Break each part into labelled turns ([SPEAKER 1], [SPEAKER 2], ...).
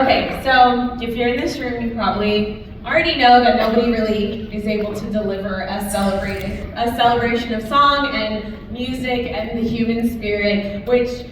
[SPEAKER 1] Okay, so if you're in this room, you probably already know that nobody really is able to deliver a celebration of song and music and the human spirit, which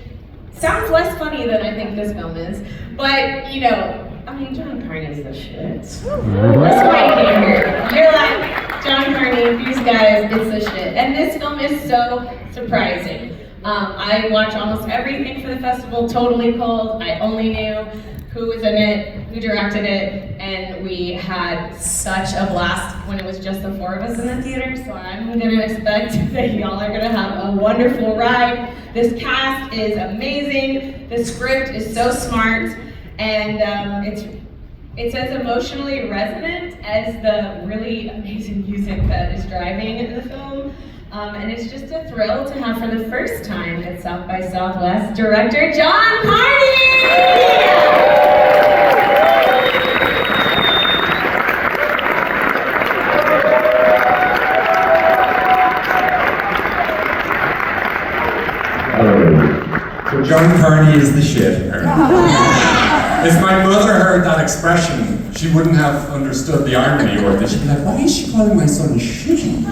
[SPEAKER 1] sounds less funny than I think this film is. But, you know, I mean, John Carney's the shit. That's why you came here. You're like, John Carney, these guys, it's the shit. And this film is so surprising. I watch almost everything for the festival, totally cold. I only knew who was in it, who directed it, and we had such a blast when it was just the four of us in the theater, so I'm gonna expect that y'all are gonna have a wonderful ride. This cast is amazing, the script is so smart, and it's as emotionally resonant as the really amazing music that is driving in the film. And it's just a thrill to have for the first time at South by Southwest, director John Carney!
[SPEAKER 2] Hello. So John Carney is the shit. If my mother heard that expression, she wouldn't have understood the irony, or she'd be like, why is she calling my son shitty?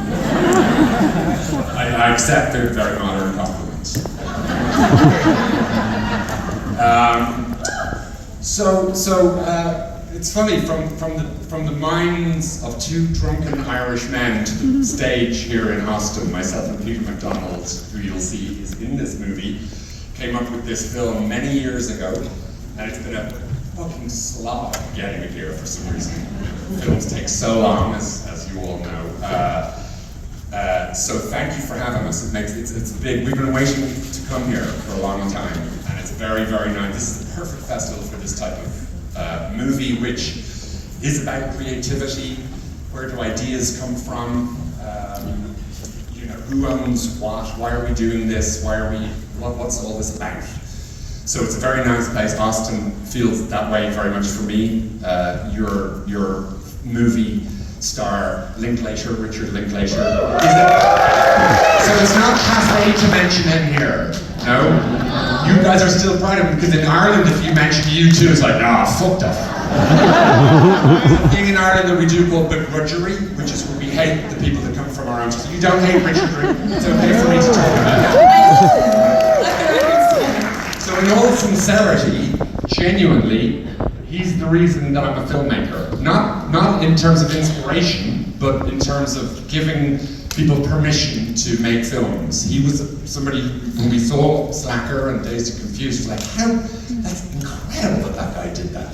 [SPEAKER 2] I accept their very modern compliments. It's funny, from the minds of two drunken Irish men to the stage here in Austin, myself and Peter MacDonald, who you'll see is in this movie, came up with this film many years ago, and it's been a fucking slog getting it here for some reason. Films take so long, as you all know. So thank you for having us. It's big. We've been waiting to come here for a long time, and it's very, very nice. This is the perfect festival for this type of movie, which is about creativity. Where do ideas come from? You know, who owns what? Why are we doing this? What's all this about? So it's a very nice place. Austin feels that way very much for me. Your movie star Linklater, Richard Linklater. So it's not cafe to mention him here, no? You guys are still proud of him, because in Ireland if you mention U2, it's like, nah, fuck that. There's a thing in Ireland that we do called begrudgery, which is where we hate the people that come from our own. So you don't hate Richard, it's okay for me to talk about it. So in all sincerity, genuinely, he's the reason that I'm a filmmaker. Not in terms of inspiration, but in terms of giving people permission to make films. He was somebody who, when we saw Slacker and Dazed and Confused, was like, that's incredible that guy did that.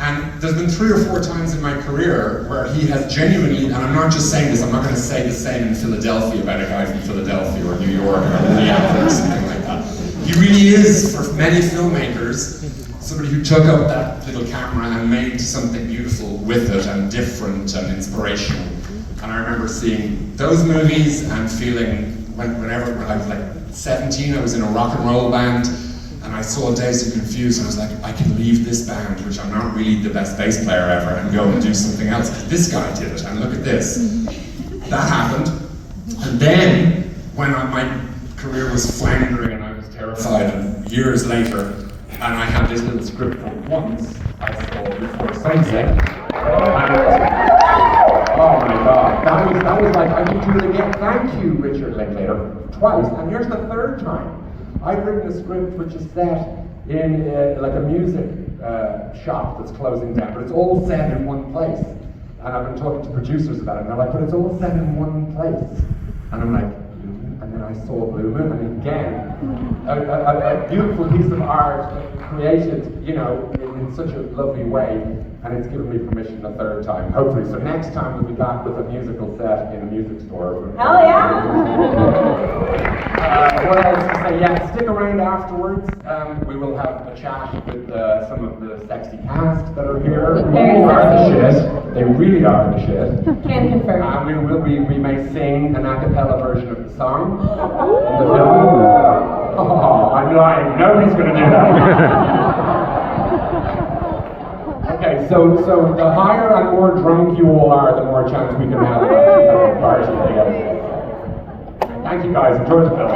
[SPEAKER 2] And there's been 3 or 4 times in my career where he has genuinely, and I'm not just saying this, I'm not going to say the same in Philadelphia about a guy from Philadelphia or New York or Minneapolis or something like that. He really is, for many filmmakers, somebody who took up that little camera and made something beautiful with it, and different and inspirational. And I remember seeing those movies and feeling, whenever I was like 17, I was in a rock and roll band, and I saw Dazed and Confused, and I was like, I can leave this band, which I'm not really the best bass player ever, and go and do something else, because this guy did it, and look at this. That happened. And then, when my career was floundering and I was terrified, and years later, and I had this little script for Once, I saw Before Sunset. Oh my God, that was like, I need to do it again. Thank you, Richard Linklater, twice. And here's the 3rd time. I've written a script which is set in like a music shop that's closing down, but it's all set in one place. And I've been talking to producers about it, and they're like, but it's all set in one place. And I'm like, and then I saw Blue Moon, and again, a beautiful piece of art created, you know, in such a lovely way, and it's given me permission a 3rd time, hopefully. So next time we'll be back with a musical set in a music store.
[SPEAKER 1] Hell yeah!
[SPEAKER 2] What else to say? Yeah, stick around afterwards. We will have a chat with some of the sexy cast that are here. They really are the shit. They really are the shit.
[SPEAKER 1] Can confirm.
[SPEAKER 2] We may sing an a cappella version of the song in the film. Oh, I'm lying. Nobody's going to do that. Okay, so the higher and more drunk you all are, the more chance we can have a party together. Thank you guys. Enjoy the film.